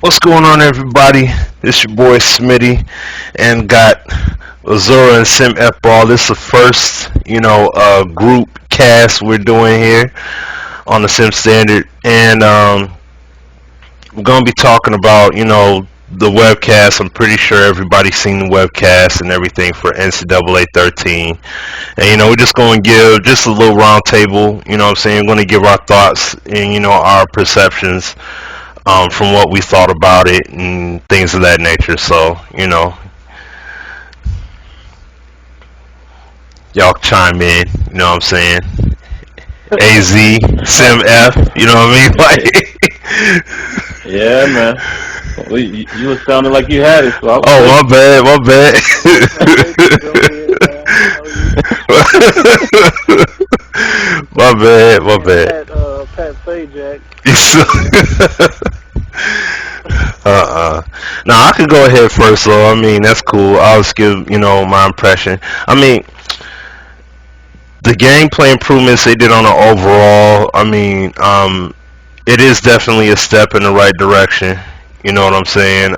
What's going on, everybody? It's your boy Smitty, and got Azure and SimFBall. This is the first, group cast we're doing here on the Sim Standard, and we're gonna be talking about, the webcast. I'm pretty sure everybody's seen the webcast and everything for NCAA 13, and we're just gonna give just a little round table. What I'm saying, we're gonna give our thoughts and our perceptions from what we thought about it and things of that nature. So, y'all chime in, you know what I'm saying? AZ, Sim F, you know what I mean? Yeah, man. Well, you was sounding like you had it, so I was Oh, my waiting. bad, my bad. Go ahead, man. How are you? My bad, my And bad. Pat Sajak. Now I could go ahead first, though. I mean, that's cool. I'll just give, my impression. I mean, the gameplay improvements they did on the overall, I mean, it is definitely a step in the right direction. You know what I'm saying?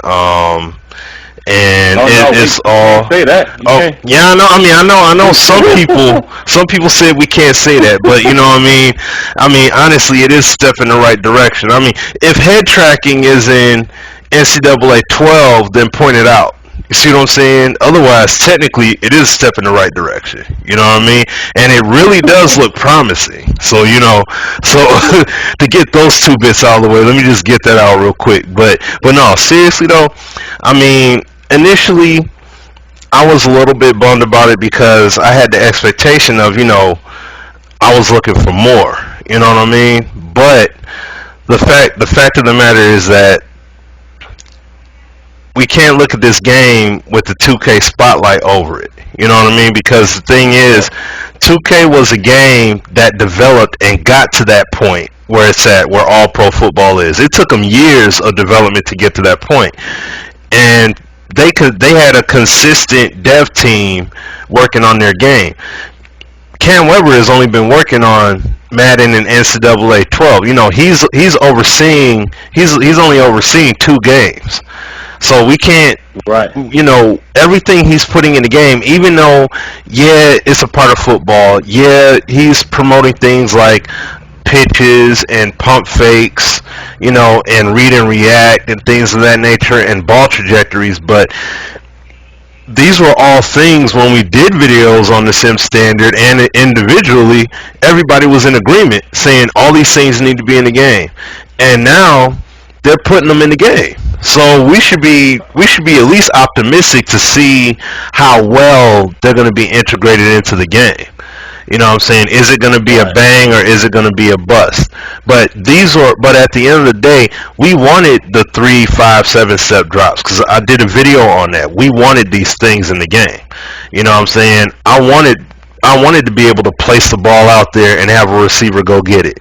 And Oh no, it's you can't all. say that. You Oh can't. yeah, I know. I mean, I know. Some people said we can't say that, but you know what I mean. I mean, honestly, it is a step in the right direction. I mean, if head tracking is in NCAA 12, then point it out. You see what I'm saying? Otherwise, technically, it is a step in the right direction. You know what I mean? And it really does look promising. So, so to get those two bits out of the way, let me just get that out real quick. But no, seriously though, I mean, initially, I was a little bit bummed about it because I had the expectation of, I was looking for more. You know what I mean? But the fact of the matter is that we can't look at this game with the 2K spotlight over it. You know what I mean? Because the thing is, Yep. 2K was a game that developed and got to that point where it's at, where all pro football is. It took them years of development to get to that point, and they had a consistent dev team working on their game. Cam Weber has only been working on Madden and NCAA 12. He's only overseeing two games. So we can't, Right. everything he's putting in the game, even though, yeah, it's a part of football. Yeah, he's promoting things like pitches and pump fakes, and read and react and things of that nature and ball trajectories. But these were all things when we did videos on the Sim Standard and individually, everybody was in agreement saying all these things need to be in the game. And now they're putting them in the game. So we should be at least optimistic to see how well they're going to be integrated into the game. You know what I'm saying? Is it going to be a Right. bang or is it going to be a bust? But at the end of the day, we wanted the 3, 5, 7 step drops because I did a video on that. We wanted these things in the game. You know what I'm saying? I wanted to be able to place the ball out there and have a receiver go get it.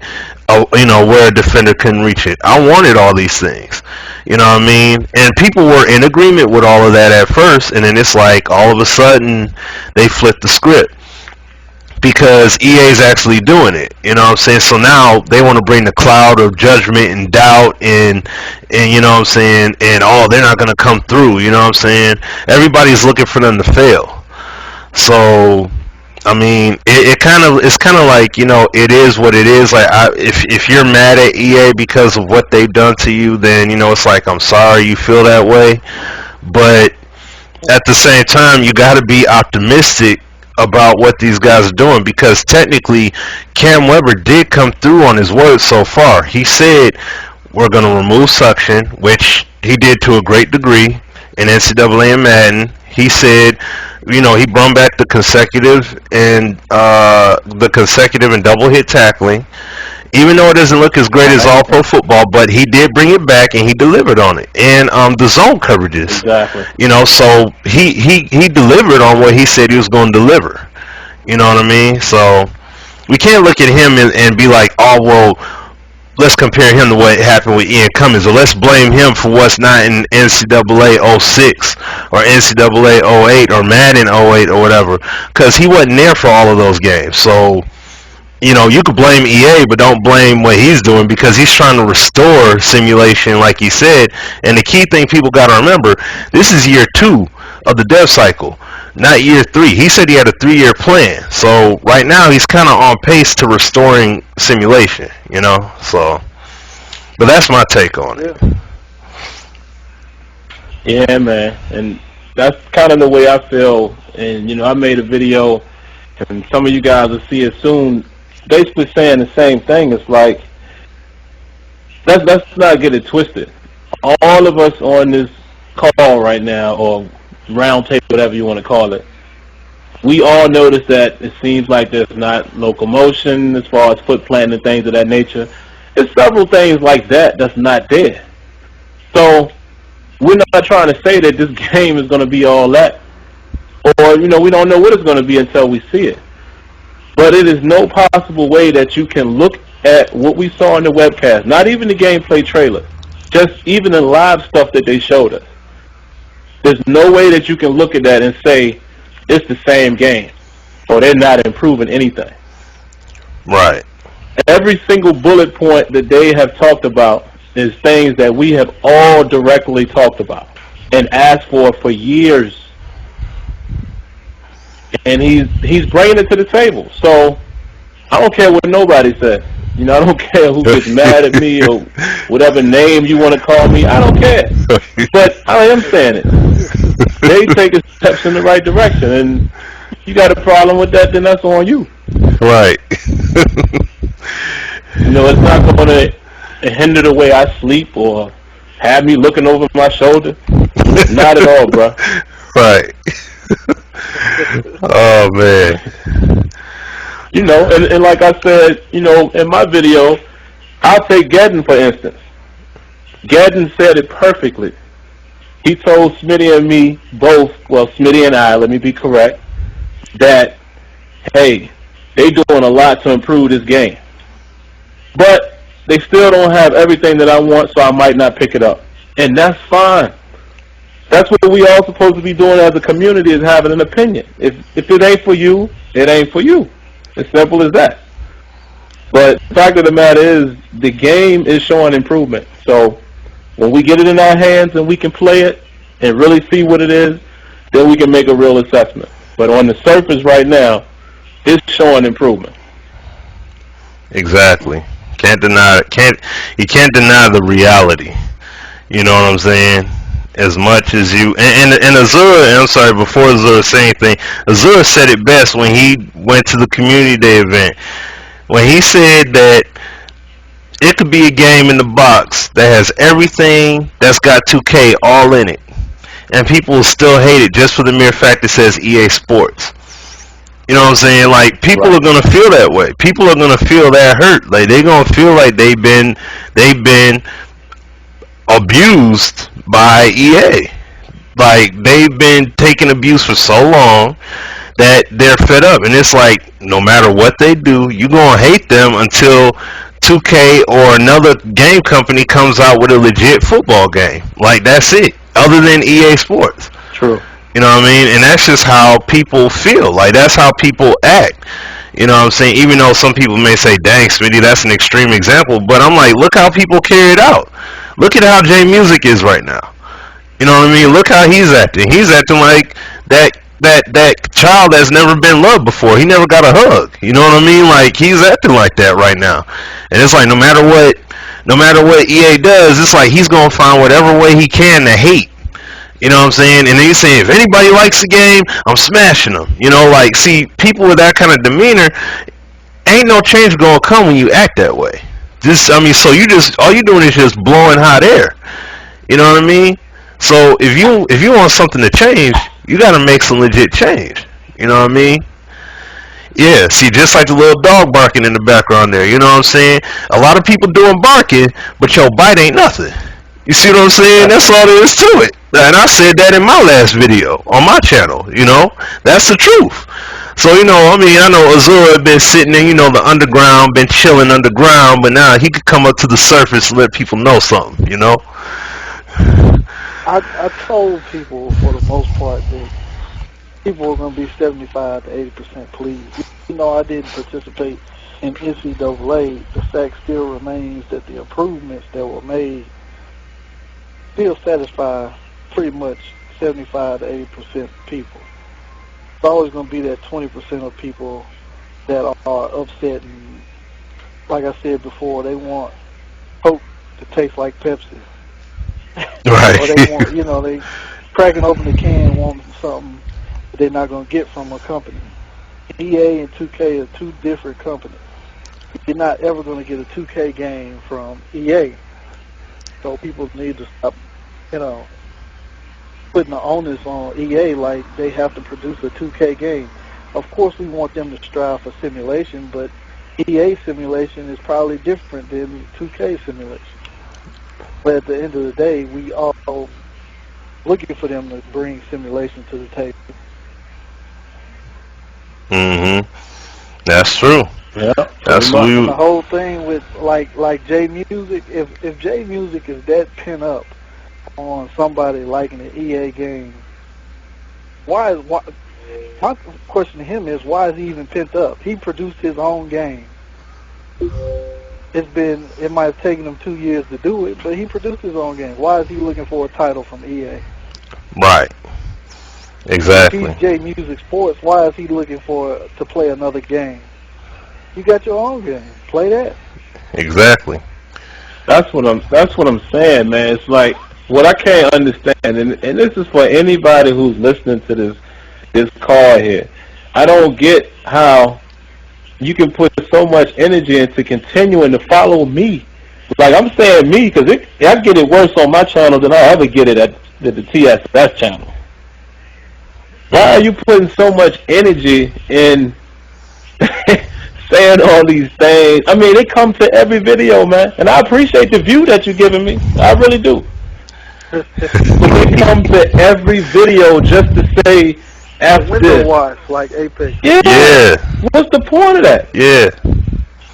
Where a defender couldn't reach it. I wanted all these things. You know what I mean? And people were in agreement with all of that at first, and then it's like all of a sudden they flipped the script because EA's actually doing it. You know what I'm saying? So now they want to bring the cloud of judgment and doubt and you know what I'm saying? And oh, they're not going to come through. You know what I'm saying? Everybody's looking for them to fail. So I mean, it's kind of like, it is what it is. Like if you're mad at EA because of what they've done to you, then it's like, I'm sorry you feel that way. But at the same time, you got to be optimistic about what these guys are doing because technically Cam Weber did come through on his word so far. He said we're going to remove suction, which he did to a great degree in NCAA and Madden. He said, he brought back the consecutive and double hit tackling. Even though it doesn't look as great as Right. all pro football, but he did bring it back and he delivered on it. And the zone coverages, Exactly. so he delivered on what he said he was going to deliver. You know what I mean? So we can't look at him and be like, oh well, let's compare him to what happened with Ian Cummings, or let's blame him for what's not in NCAA '06 or NCAA '08 or Madden '08 or whatever, because he wasn't there for all of those games. So You could blame EA, but don't blame what he's doing because he's trying to restore simulation, like he said. And the key thing people got to remember: this is year 2 of the dev cycle, not year 3. He said he had a 3-year plan, so right now he's kind of on pace to restoring simulation. So, but that's my take on it. Yeah, man, and that's kind of the way I feel. And I made a video, and some of you guys will see it soon, basically saying the same thing. It's like, let's not get it twisted. All of us on this call right now, or roundtable, whatever you want to call it, we all notice that it seems like there's not locomotion as far as foot planting and things of that nature. There's several things like that that's not there. So we're not trying to say that this game is going to be all that, or we don't know what it's going to be until we see it. But it is no possible way that you can look at what we saw in the webcast, not even the gameplay trailer, just even the live stuff that they showed us. There's no way that you can look at that and say it's the same game, or they're not improving anything. Right. Every single bullet point that they have talked about is things that we have all directly talked about and asked for years. And he's bringing it to the table. So I don't care what nobody says. I don't care who gets mad at me or whatever name you want to call me. I don't care. But I am saying it. They take steps in the right direction, and you got a problem with that, then that's on you. Right. It's not going to hinder the way I sleep or have me looking over my shoulder. Not at all, bro. Right. Oh, man. And like I said, in my video, I'll take Gadden, for instance. Gadden said it perfectly. He told Smitty and me both, well, Smitty and I, let me be correct, that, hey, they doing a lot to improve this game. But they still don't have everything that I want, so I might not pick it up. And that's fine. That's what we all supposed to be doing as a community, is having an opinion. If it ain't for you, it ain't for you. As simple as that. But the fact of the matter is, the game is showing improvement. So when we get it in our hands and we can play it and really see what it is, then we can make a real assessment. But on the surface right now, it's showing improvement. Exactly. Can't deny it. You can't deny the reality. You know what I'm saying? As much as you and Azure, and I'm sorry, before Azure say anything, Azure said it best when he went to the community day event. When he said that it could be a game in the box that has everything that's got 2K all in it, and people will still hate it just for the mere fact it says EA Sports. You know what I'm saying? Like, people are gonna feel that way. People are gonna feel that hurt. Like, they're gonna feel like they've been abused by EA. Like, they've been taking abuse for so long that they're fed up. And it's like, no matter what they do, you're gonna hate them until 2K or another game company comes out with a legit football game. Like, that's it. Other than EA Sports. True. You know what I mean? And that's just how people feel. Like, that's how people act. You know what I'm saying? Even though some people may say, dang, Smitty, that's an extreme example. But I'm like, look how people carry it out. Look at how J Music is right now. You know what I mean? Look how he's acting. He's acting like that child that's never been loved before. He never got a hug. You know what I mean? Like, he's acting like that right now. And it's like, no matter what EA does, it's like he's gonna find whatever way he can to hate. You know what I'm saying? And then he's saying, if anybody likes the game, I'm smashing them. Like, see, people with that kind of demeanor, ain't no change gonna come when you act that way. So all you doing is just blowing hot air. You know what I mean? So if you want something to change, you gotta make some legit change. You know what I mean? Yeah, see, just like the little dog barking in the background there. You know what I'm saying? A lot of people doing barking, but your bite ain't nothing. You see what I'm saying? That's all there is to it. And I said that in my last video on my channel. That's the truth. So, I know Azure had been sitting in, the underground, been chilling underground, but now he could come up to the surface and let people know something, I told people, for the most part, that people were going to be 75 to 80% pleased. I didn't participate in NCAA, the fact still remains that the improvements that were made still satisfy pretty much 75 to 80% of people. It's always going to be that 20% of people that are upset, and like I said before, they want Coke to taste like Pepsi. Or they Right. want, they cracking open the can wanting something that they're not going to get from a company. EA and 2K are two different companies. You're not ever going to get a 2K game from EA. So people need to stop, you know, putting the onus on EA like they have to produce a 2K game. Of course, we want them to strive for simulation, but EA simulation is probably different than 2K simulation. But at the end of the day, we all looking for them to bring simulation to the table. Mhm. That's true. Yeah, That's pretty what much. And we. the whole thing with like J Music, if J Music is that pent up on somebody liking an EA game, why? My question to him is, why is he even pent up? He produced his own game. It might have taken him 2 years to do it, but he produced his own game. Why is he looking for a title from EA? Right. If he's Exactly. J Music Sports, why is he looking to play another game? You got your own game. Play that. Exactly. That's what I'm saying, man. It's like what I can't understand, and this is for anybody who's listening to this call here. I don't get how you can put so much energy into continuing to follow me. Like I'm saying me because I get it worse on my channel than I ever get it at the TSS channel. Why are you putting so much energy in saying all these things? I mean, they come to every video, man, and I appreciate the view that you're giving me. I really do. But they come to every video just to say The F window this. watch, like Apex. Yeah. Yeah. What's the point of that? Yeah.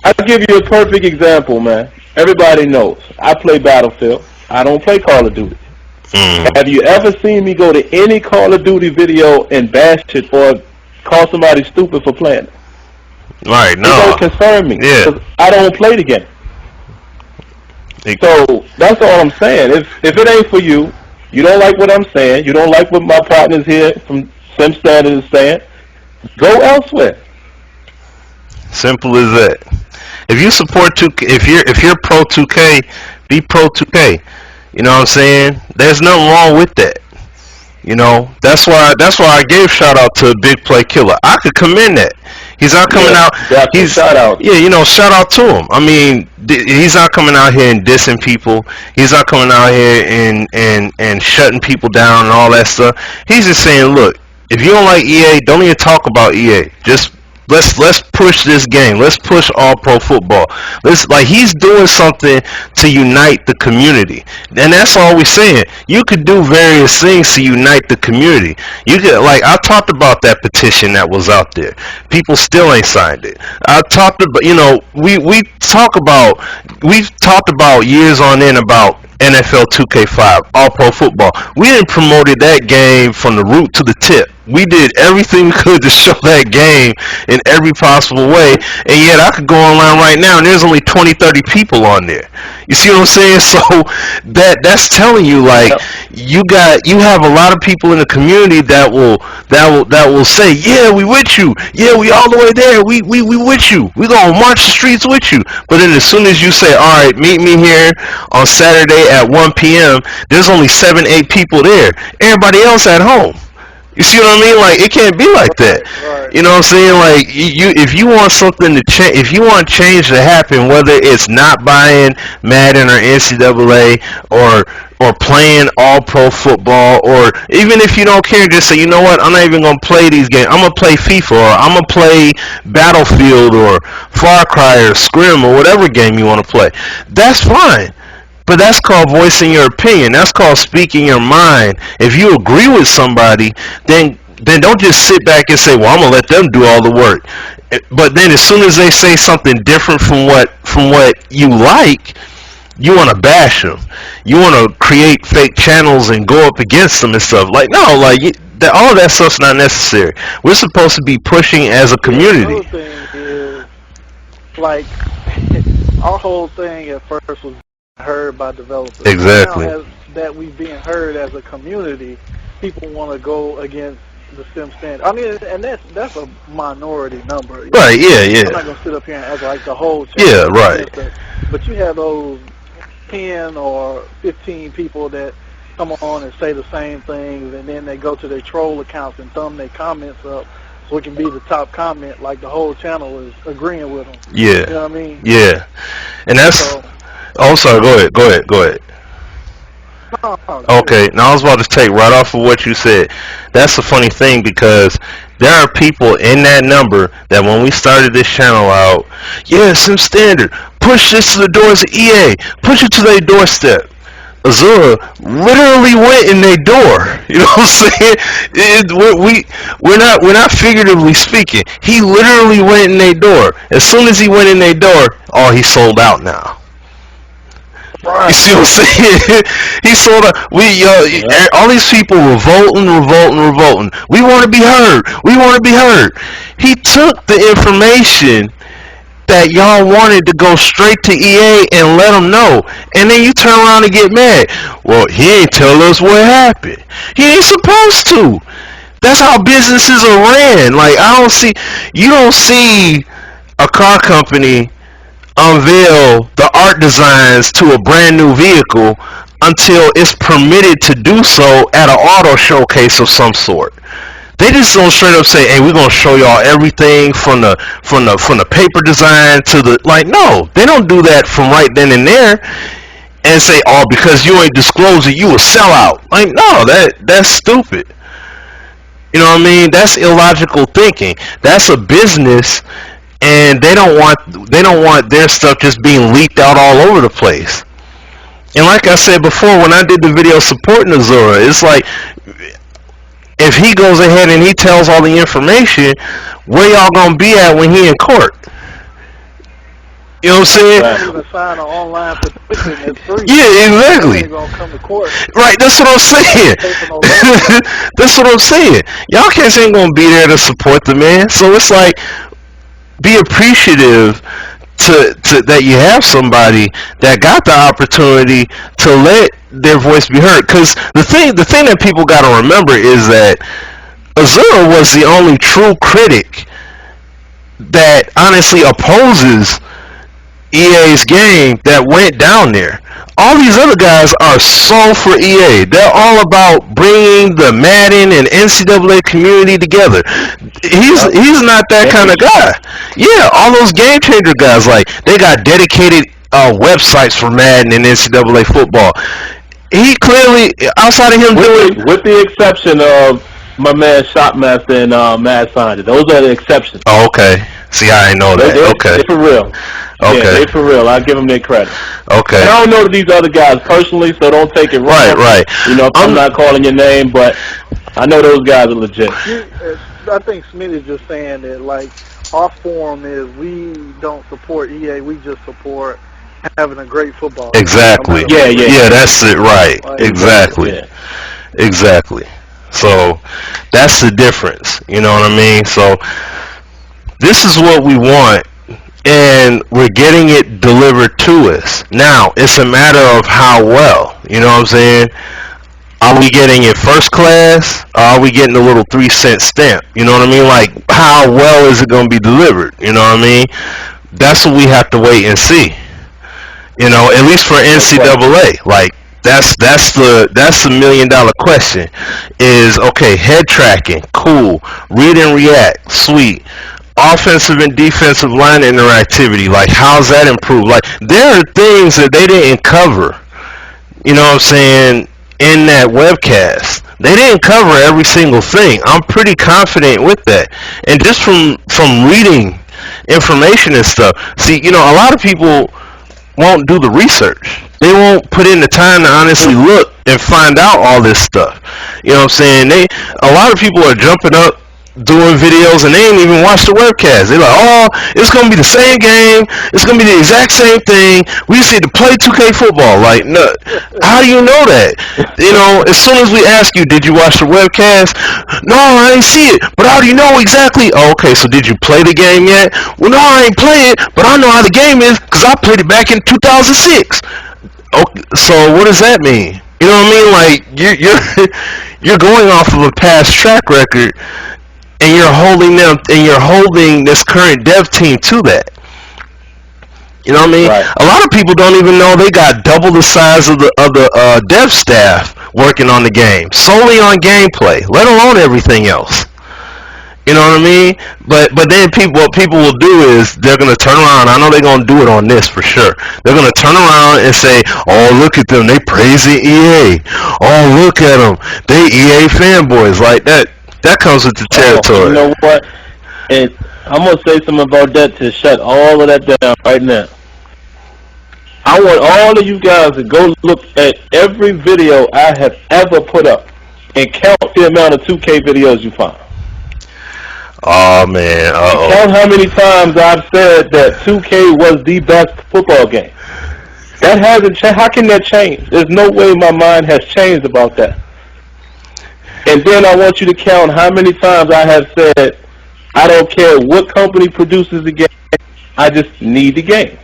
I'll give you a perfect example, man. Everybody knows I play Battlefield. I don't play Call of Duty. Mm. Have you ever seen me go to any Call of Duty video and bash it or call somebody stupid for playing it? Right. It don't No. concern me Yeah. because I don't play the game. It- So that's all I'm saying. If it ain't for you, you don't like what I'm saying, you don't like what my partners here from Sim Standard is saying, go elsewhere. Simple as that. If you support 2K, if you're pro 2K, be pro 2K. You know what I'm saying? There's nothing wrong with that. You know, that's why I gave shout out to Big Play Killer. I could commend that. He's not coming Yeah, out. definitely. He's Shout out. Yeah, shout out to him. I mean, he's not coming out here and dissing people. He's not coming out here and shutting people down and all that stuff. He's just saying, look, if you don't like EA, don't even talk about EA. Just let's push this game. Let's push all pro football. Let's like he's doing something to unite the community. And that's all we're saying. You could do various things to unite the community. You could like I talked about that petition that was out there. People still ain't signed it. I talked about we've talked about years on end about NFL 2K5, All Pro Football. We didn't promoted that game from the root to the tip. We did everything we could to show that game in every possible way, and yet I could go online right now and there's only 20, 30 people on there. You see what I'm saying? So that's telling you like Yep. you have a lot of people in the community that will say, yeah, we with you. Yeah, we all the way there. We with you. We gonna march the streets with you. But then as soon as you say, all right, meet me here on Saturday at 1 p.m., there's only 7, 8 people there. Everybody else at home. You see what I mean? Like it can't be like that. Right. You know what I'm saying? Like if you want something to change, if you want change to happen, whether it's not buying Madden or NCAA or playing all pro football, or even if you don't care, just say, you know what, I'm not even gonna play these games. I'm gonna play FIFA or I'm gonna play Battlefield or Far Cry or Scrim or whatever game you want to play. That's fine. But that's called voicing your opinion. That's called speaking your mind. If you agree with somebody, then don't just sit back and say, "Well, I'm gonna let them do all the work." But then, as soon as they say something different from what you like, you want to bash them. You want to create fake channels and go up against them and stuff. Like no, like all of that stuff's not necessary. We're supposed to be pushing as a Yeah, community. another thing is like our whole thing at first was heard by developers. Now, Exactly. as that we being heard as a community, people want to go against the sim standard. I mean, and that's a minority number. You Right. know, Yeah. I'm not Yeah. gonna sit up here and act like the whole Yeah. channel is Right. against it. But you have those 10 or 15 people that come on and say the same things, and then they go to their troll accounts and thumb their comments up so it can be the top comment, like the whole channel is agreeing with them. Yeah. You know what I mean? Yeah. And that's. So, Oh, sorry. Go ahead. Go ahead. Go ahead. no, sure. Okay, now I was about to take right off of what you said. That's the funny thing because there are people in that number that when we started this channel out, yeah, Sim Standard, push this to the doors of EA, push it to their doorstep. Azure literally went in their door. You know what I'm saying? We're not figuratively speaking. He literally went in their door. As soon as he went in their door, oh, he sold out now. You Right. see what I'm saying? He sold out. All these people revolting. We want to be heard. We want to be heard. He took the information that y'all wanted to go straight to EA and let them know, and then you turn around and get mad. Well, he ain't tell us what happened. He ain't supposed to. That's how businesses are ran. Like you don't see a car company unveil the art designs to a brand new vehicle until it's permitted to do so at an auto showcase of some sort. They just don't straight up say, "Hey, we're gonna show y'all everything from the paper design to the like." No, they don't do that from right then and there and say, "Oh, because you ain't disclosed it, you a sellout." Like, no, that's stupid. You know what I mean? That's illogical thinking. That's a business, and they don't want their stuff just being leaked out all over the place. And like I said before, when I did the video supporting Azure, it's like if he goes ahead and he tells all the information, where y'all gonna be at when he in court? You know what I'm saying? You can't even sign an online petition that's free. Yeah, You exactly. ain't gonna come to court. Right, that's what I'm saying. Pay for no lawyer. That's what I'm saying. Y'all cats ain't gonna be there to support the man. So it's like, be appreciative to that you have somebody that got the opportunity to let their voice be heard. Because the thing that people got to remember is that Azure was the only true critic that honestly opposes EA's game that went down there. All these other guys are so for EA. They're all about bringing the Madden and NCAA community together. He's not that kind of guy. Yeah, all those game changer guys, like they got dedicated websites for Madden and NCAA football. He clearly, outside of him doing, With the exception of my man Shopmaster and Mad Scientist. Those are the exceptions. oh, okay. See, I didn't know that. Okay. They for real. Okay. Yeah, they for real. I give them their credit. Okay. And I don't know these other guys personally, so don't take it wrong. Right. You know, I'm not calling your name, but I know those guys are legit. I think Smitty is just saying that, like, our forum is we don't support EA, we just support having a great football. Exactly. Yeah, that's it. Right. Exactly. Yeah. Exactly. So that's the difference. You know what I mean? So this is what we want, and we're getting it delivered to us. Now it's a matter of how well. You know what I'm saying? Are we getting it first class? Or are we getting a little 3-cent stamp? You know what I mean? Like, how well is it going to be delivered? You know what I mean? That's what we have to wait and see. You know, at least for NCAA. Like, that's the $1 million question. Is okay, head tracking, cool. Read and react, sweet. Offensive and defensive line interactivity, like how's that improved? Like, there are things that they didn't cover. You know what I'm saying? In that webcast, they didn't cover every single thing. I'm pretty confident with that. And just from reading information and stuff, see, you know, a lot of people won't do the research. They won't put in the time to honestly look and find out all this stuff. You know what I'm saying? A lot of people are jumping up doing videos and they ain't even watch the webcast. They're like, oh, it's gonna be the same game. It's gonna be the exact same thing. We just need to play 2K football. Like, no, how do you know that? You know, as soon as we ask you, did you watch the webcast? No, I ain't see it. But how do you know exactly? Oh, okay, so did you play the game yet? Well, no, I ain't play it, but I know how the game is because I played it back in 2006. Okay, so what does that mean? You know what I mean? Like you're you're going off of a past track record, and you're holding this current dev team to that. You know what I mean? Right. A lot of people don't even know they got double the size of the dev staff working on the game, solely on gameplay, let alone everything else. You know what I mean? But then what people will do is they're gonna turn around. I know they're gonna do it on this for sure. They're gonna turn around and say, "Oh, look at them! They praising EA. Oh, look at them! They EA fanboys like that." That comes with the You territory. know what? And I'm gonna say something about that to shut all of that down right now. I want all of you guys to go look at every video I have ever put up and count the amount of 2K videos you find. Oh man, Count how many times I've said that 2K was the best football game. That hasn't changed. How can that change? There's no way my mind has changed about that. And then I want you to count how many times I have said, I don't care what company produces the game, I just need the game.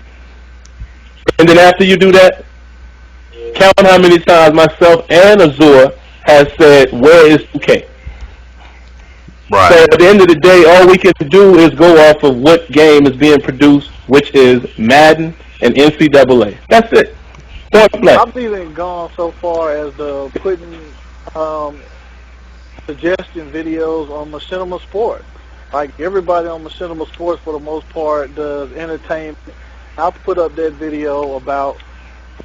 And then after you do that, count how many times myself and Azure has said, where is 2K? right. So at the end of the day, all we can do is go off of what game is being produced, which is Madden and NCAA. That's it. Point blank. I've even gone so far as putting suggestion videos on Machinima Sports. Like everybody on Machinima Sports, for the most part, does entertainment. I'll put up that video about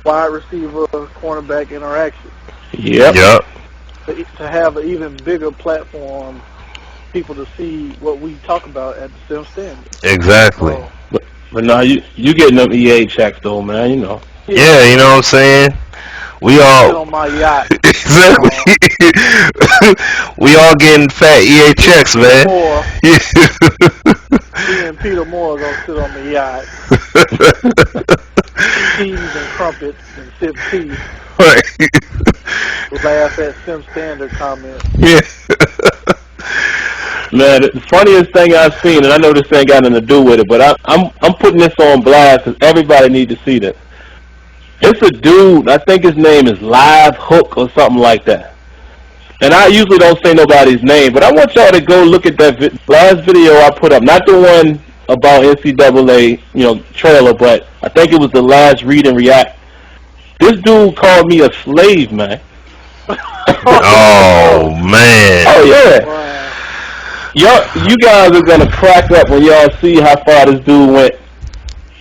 wide receiver, cornerback interaction. Yep. To have an even bigger platform, people to see what we talk about at the Sim Standard. Exactly. So, But now you getting them EA checks though, man. You know. Yeah, you know what I'm saying? We sit all on my yacht. exactly. We all getting fat EA checks, man. Me and Peter Moore gonna sit on the yacht, teas and crumpets and sip tea, Right. laugh at Sim Standard comments. Yeah. Man, the funniest thing I've seen, and I know this ain't got nothing to do with it, but I'm putting this on blast because everybody needs to see this. It's a dude, I think his name is Live Hook or something like that. And I usually don't say nobody's name, but I want y'all to go look at that last video I put up. Not the one about NCAA, trailer, but I think it was the last read and react. This dude called me a slave, man. Oh man. Oh yeah. Wow. You guys are gonna crack up when y'all see how far this dude went.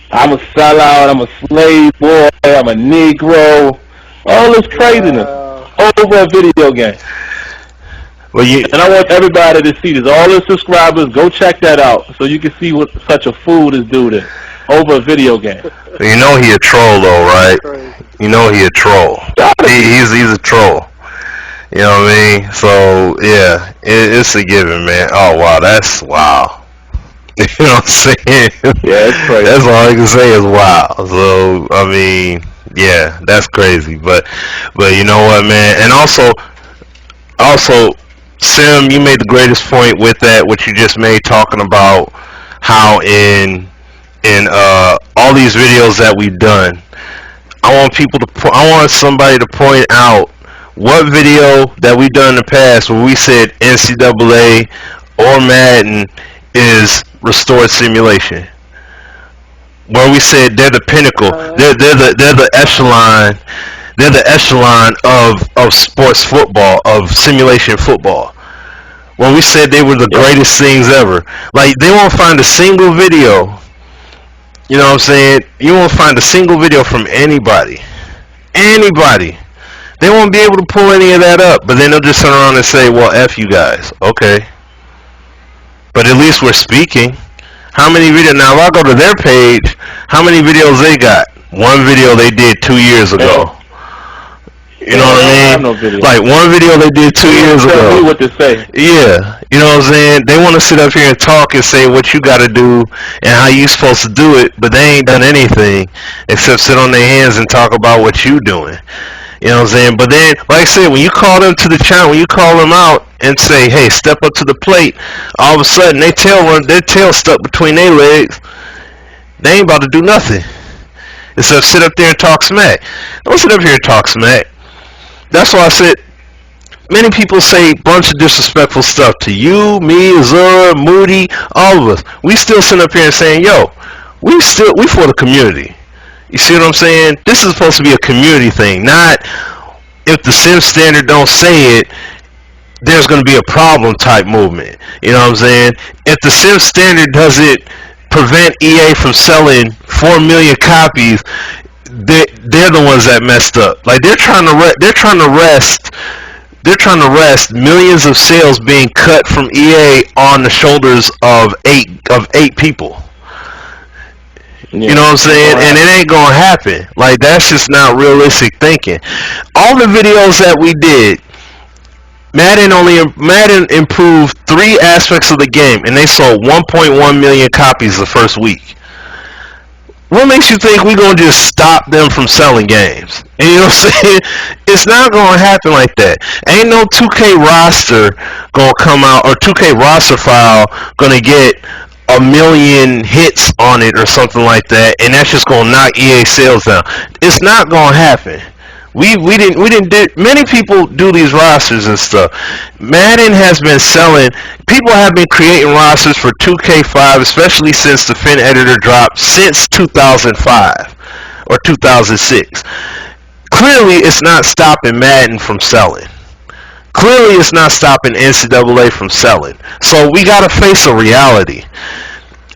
I'm a sellout, I'm a slave boy, I'm a Negro. All this craziness over a video game. Well, And I want everybody to see this. All the subscribers, go check that out so you can see what such a fool this dude is over a video game. you know he a troll though, right? Crazy. You know he a troll. He's a troll. You know what I mean? So yeah, it's a given, man. Oh wow, that's wow. You know what I'm saying? Yeah, it's crazy. That's all I can say is wow. So I mean, yeah, that's crazy. But you know what, man? And also, Sim, you made the greatest point with that. What you just made, talking about how in all these videos that we've done, I want somebody to point out what video that we've done in the past where we said NCAA or Madden is restored simulation, where we said they're the pinnacle, they're the echelon of sports football, of simulation football. When we said they were the greatest things ever, like they won't find a single video. You know what I'm saying? You won't find a single video from anybody. They won't be able to pull any of that up, but then they'll just turn around and say, well, F you guys. Okay. But at least we're speaking. How many videos? Now, if I go to their page, how many videos they got? One video they did 2 years ago. You know what I don't I have mean? no video. Like one video they did 2 years Tell me ago. what to say. Yeah, you know what I'm saying? They want to sit up here and talk and say what you got to do and how you supposed to do it, but they ain't done anything except sit on their hands and talk about what you doing. You know what I'm saying? But then, like I said, when you call them to the channel, when you call them out and say, "Hey, step up to the plate," all of a sudden their tail stuck between their legs. They ain't about to do nothing except sit up there and talk smack. Don't sit up here and talk smack. That's why I said many people say a bunch of disrespectful stuff to you, me, Azure, Moody, all of us. We still sit up here and saying, "Yo, we for the community." You see what I'm saying? This is supposed to be a community thing, not if the sim standard don't say it, there's going to be a problem type movement. You know what I'm saying? If the sim standard doesn't prevent EA from selling 4 million copies, they're the ones that messed up. Like they're trying to rest millions of sales being cut from EA on the shoulders of eight people. Yeah, You know what I'm saying? And it ain't gonna happen. Like that's just not realistic thinking. All the videos that we did, Madden improved 3 aspects of the game, and they sold 1.1 million copies the first week. What makes you think we're gonna just stop them from selling games? And you know what I'm saying? It's not gonna happen like that. Ain't no 2K roster gonna come out, or 2K roster file gonna get a million hits on it or something like that, and that's just gonna knock EA sales down. It's not gonna happen. We didn't do, many people do these rosters and stuff. Madden has been selling. People have been creating rosters for 2K5, especially since the Fin editor dropped, since 2005 or 2006. Clearly, it's not stopping Madden from selling. Clearly, it's not stopping NCAA from selling. So we gotta face a reality.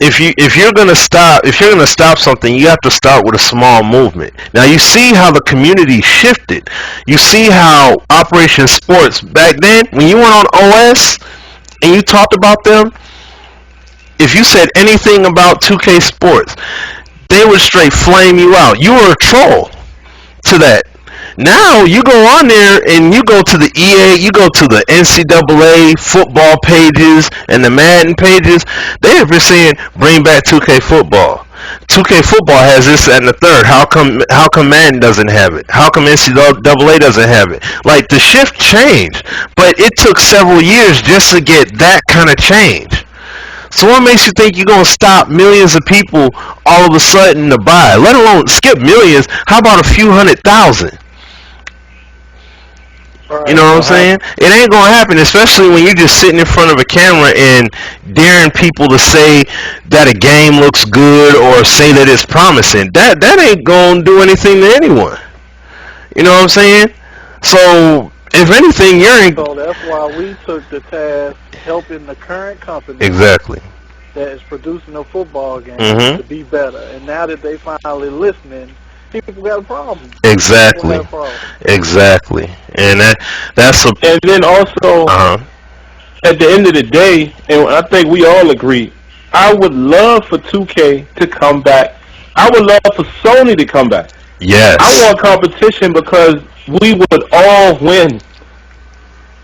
If you're gonna stop something, you have to start with a small movement. Now you see how the community shifted. You see how Operation Sports back then, when you went on OS and you talked about them, if you said anything about 2K Sports, they would straight flame you out. You were a troll to that. Now you go on there and you go to the EA, you go to the NCAA football pages and the Madden pages. They have been saying bring back 2K football. 2K football has this and the third. How come Madden doesn't have it? How come NCAA doesn't have it? Like the shift changed, but it took several years just to get that kind of change. So what makes you think you're going to stop millions of people all of a sudden to buy? Let alone skip millions. How about a few 100,000? You know what I'm saying? It ain't gonna happen, especially when you're just sitting in front of a camera and daring people to say that a game looks good or say that it's promising. That ain't gonna do anything to anyone. You know what I'm saying? So if anything, So that's why we took the task helping the current company exactly that is producing a football game Mhm. to be better. And now that they finally listening, people got a problem. exactly People got a problem. exactly, and that's a And then also, at the end of the day, and I think we all agree, I would love for 2K to come back. I would love for Sony to come back. yes. I want competition because we would all win.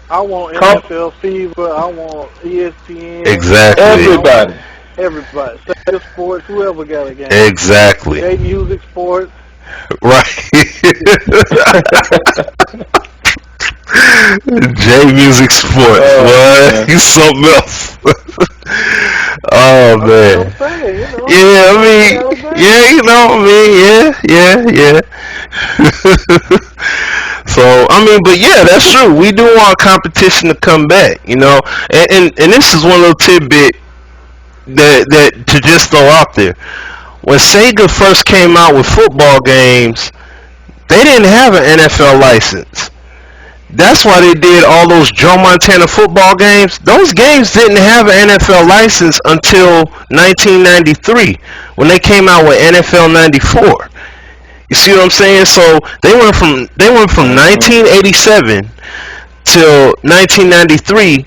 I want NFL Fever. I want ESPN. Exactly. Everybody. State Sports, whoever got a game. Exactly. J Music Sports. Right. J Music Sports. What? He's something else. Oh man. Yeah, I mean, yeah, you know, I mean, yeah. So I mean, but yeah, that's true. We do want competition to come back, you know, and this is one little tidbit that to just throw out there. When Sega first came out with football games, they didn't have an NFL license. That's why they did all those Joe Montana football games. Those games didn't have an NFL license until 1993 when they came out with NFL 94. You see what I'm saying? So they went from 1987 till 1993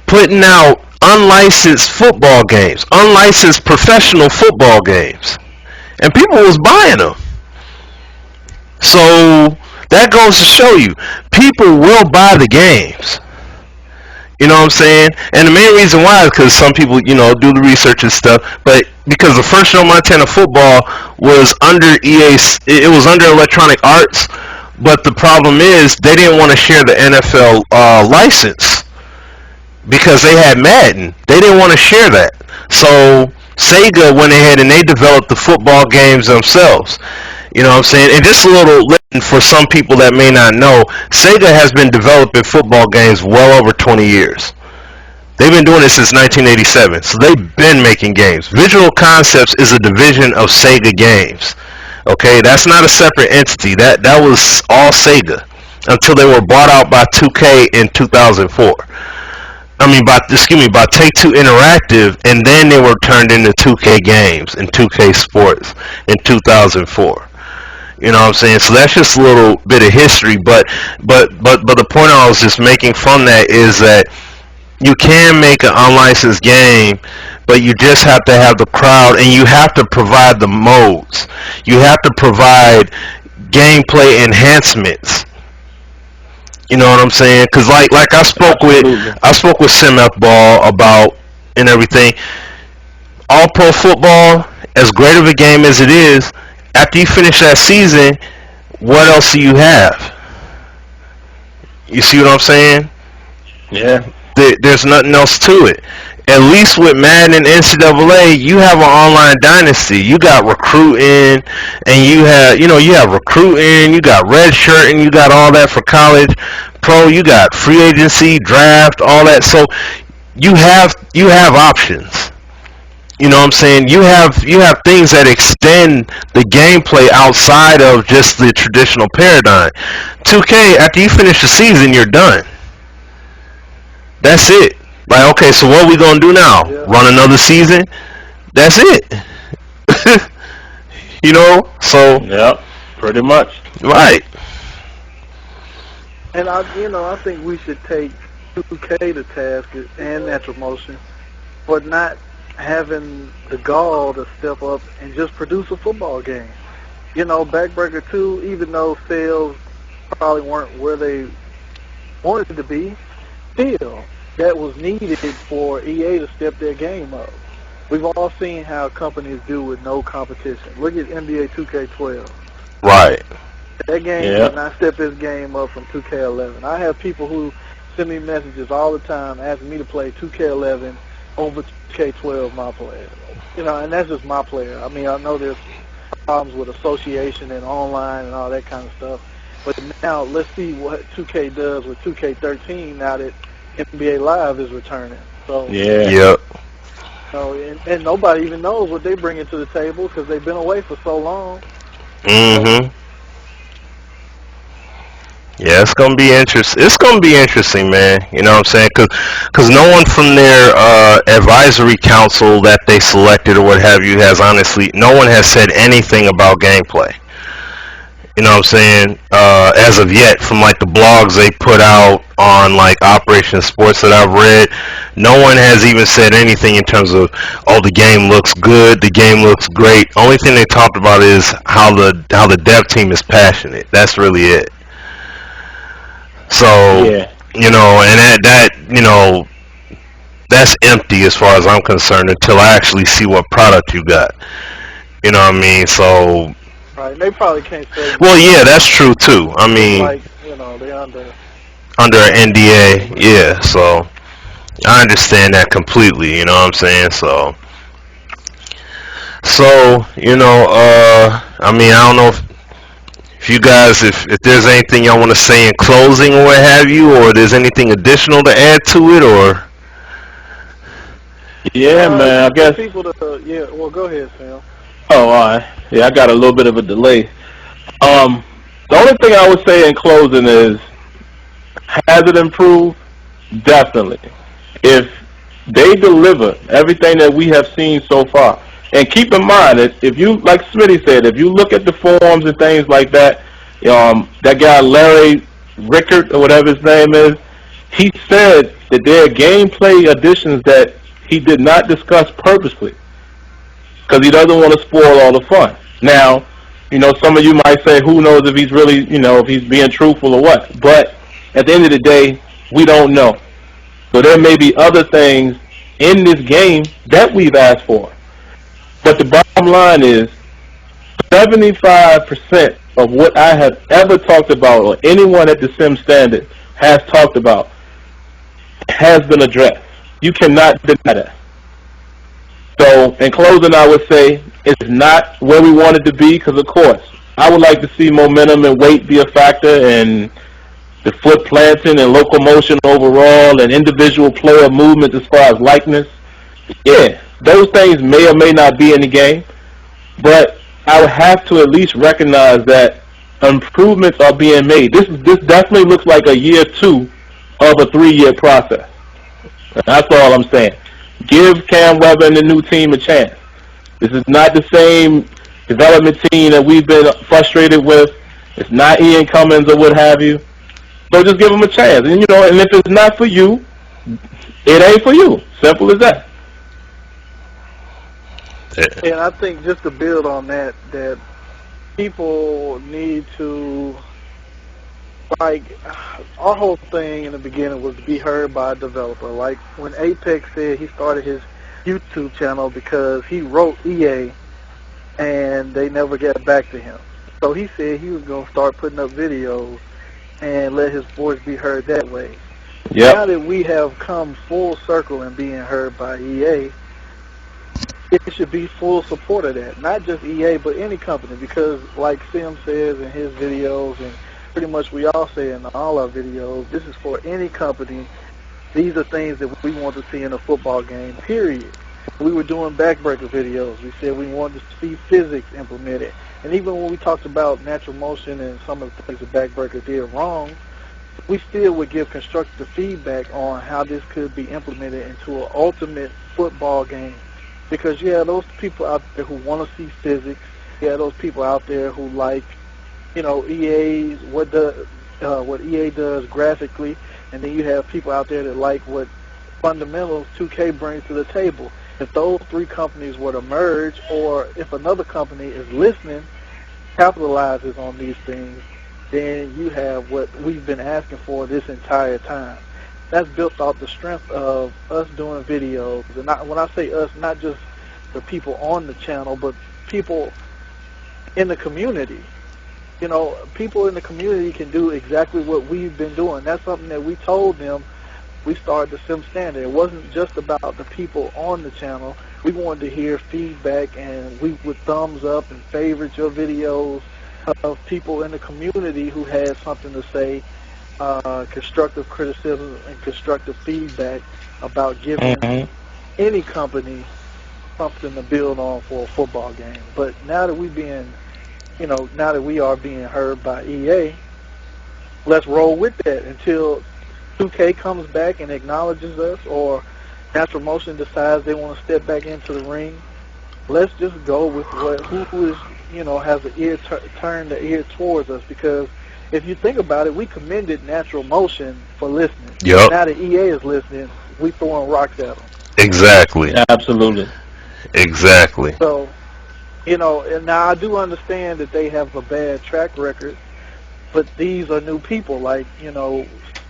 putting out unlicensed football games, unlicensed professional football games, and people was buying them. So That goes to show you, people will buy the games. You know what I'm saying? And the main reason why is because some people, do the research and stuff. But because the first show, Montana Football, was under EA, it was under Electronic Arts. But the problem is they didn't want to share the NFL license because they had Madden. They didn't want to share that. So Sega went ahead and they developed the football games themselves. You know what I'm saying? And just a little for some people that may not know, Sega has been developing football games well over 20 years. They've been doing it since 1987, so they've been making games. Visual Concepts is a division of Sega Games. Okay, that's not a separate entity. That was all Sega until they were bought out by 2K in 2004. By Take-Two Interactive, and then they were turned into 2K Games and 2K Sports in 2004. You know what I'm saying? So that's just a little bit of history, but the point I was just making from that is that you can make an unlicensed game, but you just have to have the crowd, and you have to provide the modes. You have to provide gameplay enhancements. You know what I'm saying? Because like I spoke with SimFBall about and everything. All Pro Football, as great of a game as it is, after you finish that season, what else do you have? You see what I'm saying? Yeah. There's nothing else to it. At least with Madden and NCAA, you have an online dynasty. You got recruiting, and you have recruiting. You got red shirt, and you got all that for college. Pro, you got free agency, draft, all that. So you have options. You know what I'm saying? You have things that extend the gameplay outside of just the traditional paradigm. 2K, after you finish the season, you're done. That's it. Like, okay, so what are we gonna do now? Yeah. Run another season? That's it. So Yep, pretty much. right. And I think we should take 2K to task and Natural Motion for not having the gall to step up and just produce a football game. Backbreaker 2, even though sales probably weren't where they wanted to be, still, that was needed for EA to step their game up. We've all seen how companies do with no competition. Look at NBA 2K12. Right. That game did not step its game up from 2K11. I have people who send me messages all the time asking me to play 2K11 over 2K12 my player. And that's just my player. I mean, I know there's problems with association and online and all that kind of stuff. But now let's see what 2K does with 2K13 now that NBA Live is returning. So yeah. Yep. And nobody even knows what they bring to the table because they've been away for so long. Mm-hmm. Yeah, it's gonna be interesting. It's gonna be interesting, man. You know what I'm saying? Cause no one from their advisory council that they selected or what have you no one has said anything about gameplay. You know what I'm saying? As of yet, from like the blogs they put out on like Operation Sports that I've read, no one has even said anything in terms of, oh, the game looks good, the game looks great. Only thing they talked about is how the dev team is passionate. That's really it. So and that's empty as far as I'm concerned until I actually see what product you got. You know what I mean? So. Right, they probably can't say. Well, yeah, that's true too. I mean, they're under an NDA, yeah. So I understand that completely. You know what I'm saying? So I mean, I don't know if you guys, if there's anything y'all want to say in closing or what have you, or there's anything additional to add to it, or. Yeah, man. I guess. Well, go ahead, Sam. Oh, all right. Yeah, I got a little bit of a delay. The only thing I would say in closing is, has it improved? Definitely. If they deliver everything that we have seen so far, and keep in mind that if you, like Smitty said, if you look at the forums and things like that, that guy Larry Rickert or whatever his name is, he said that there are gameplay additions that he did not discuss purposely, because he doesn't want to spoil all the fun. Now, Some of you might say, who knows if he's really, if he's being truthful or what. But at the end of the day, we don't know. So there may be other things in this game that we've asked for. But the bottom line is 75% of what I have ever talked about or anyone at the Sim Standard has talked about has been addressed. You cannot deny that. So in closing, I would say it's not where we want it to be because, of course, I would like to see momentum and weight be a factor and the foot planting and locomotion overall and individual player movement as far as likeness. Yeah, those things may or may not be in the game, but I would have to at least recognize that improvements are being made. This definitely looks like a year 2 of a 3-year process. That's all I'm saying. Give Cam Webber and the new team a chance. This is not the same development team that we've been frustrated with. It's not Ian Cummins or what have you. So just give them a chance. And and if it's not for you, it ain't for you. Simple as that. And I think just to build on that people need to, like, our whole thing in the beginning was to be heard by a developer. Like when Apex said he started his YouTube channel because he wrote EA and they never got back to him. So he said he was going to start putting up videos and let his voice be heard that way. Yep. Now that we have come full circle and being heard by EA, it should be full support of that. Not just EA, but any company, because like Sim says in his videos, and pretty much we all say in all our videos, this is for any company. These are things that we want to see in a football game, period. We were doing backbreaker videos. We said we wanted to see physics implemented. And even when we talked about natural motion and some of the things that backbreaker did wrong, we still would give constructive feedback on how this could be implemented into an ultimate football game. Because you have those people out there who want to see physics. You have those people out there who like, EA's what EA does graphically, and then you have people out there that like what fundamentals 2K brings to the table. If those three companies were to merge, or if another company is listening, capitalizes on these things, then you have what we've been asking for this entire time. That's built off the strength of us doing videos. And when I say us, not just the people on the channel, but people in the community. People in the community can do exactly what we've been doing. That's something that we told them. We started the Sim Standard. It wasn't just about the people on the channel. We wanted to hear feedback, and we would thumbs up and favorite your videos of people in the community who had something to say, constructive criticism and constructive feedback about giving any company something to build on for a football game. But now that now that we are being heard by EA, let's roll with that until 2K comes back and acknowledges us, or Natural Motion decides they want to step back into the ring. Let's just go with who is, has the ear turn the ear towards us, because if you think about it, we commended Natural Motion for listening. Yep. Now that EA is listening, we throwing rocks at them. Exactly. Absolutely. Exactly. So, and now I do understand that they have a bad track record, but these are new people, like,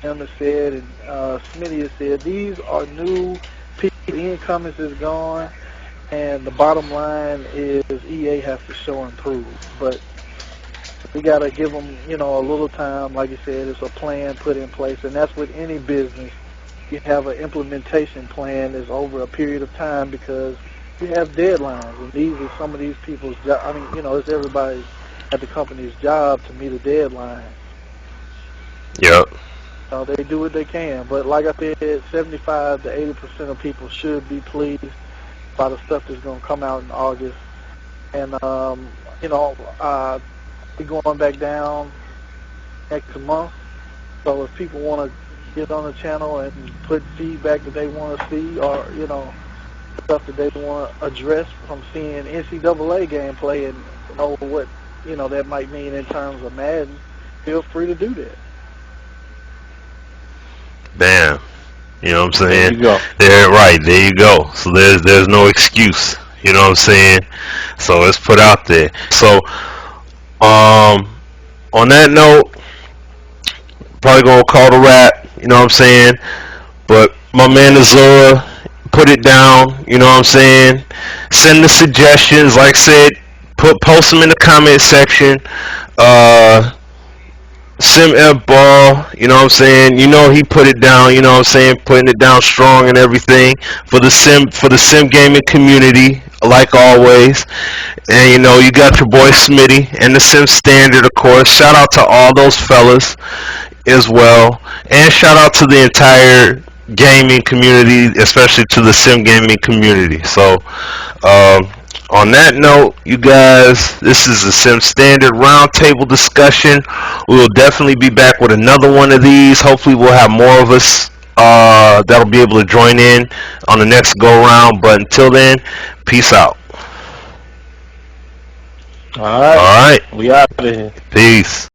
Emma said and Smitty has said, these are new people. Ian Cummins is gone, and the bottom line is EA has to show and prove. But we got to give them, a little time. Like you said, it's a plan put in place, and that's with any business. You have an implementation plan that's over a period of time, because you have deadlines, and these are some of these people's job. It's everybody at the company's job to meet a deadline. Yep. They do what they can, but like I said, 75 to 80% of people should be pleased by the stuff that's going to come out in August. And we're going back down next month. So if people want to get on the channel and put feedback that they want to see, or stuff that they want to address from seeing NCAA gameplay and know what that might mean in terms of Madden, feel free to do that. Bam. You know what I'm saying? There you go. There you go. So there's no excuse. You know what I'm saying? So it's put out there. So On that note, probably gonna call the rap. You know what I'm saying? But my man Azura, put it down. You know what I'm saying? Send the suggestions. Like I said, post them in the comment section. Uh, SimFBall, you know what I'm saying? You know he put it down, you know what I'm saying? Putting it down strong and everything for the sim gaming community, like always. And you know, you got your boy Smitty and the Sim Standard, of course. Shout out to all those fellas as well. And shout out to the entire gaming community, especially to the sim gaming community. So, um, on that note, you guys, this is a Sim Standard Roundtable discussion. We will definitely be back with another one of these. Hopefully, we'll have more of us that'll be able to join in on the next go round. But until then, peace out. All right. All right. We out of here. Peace.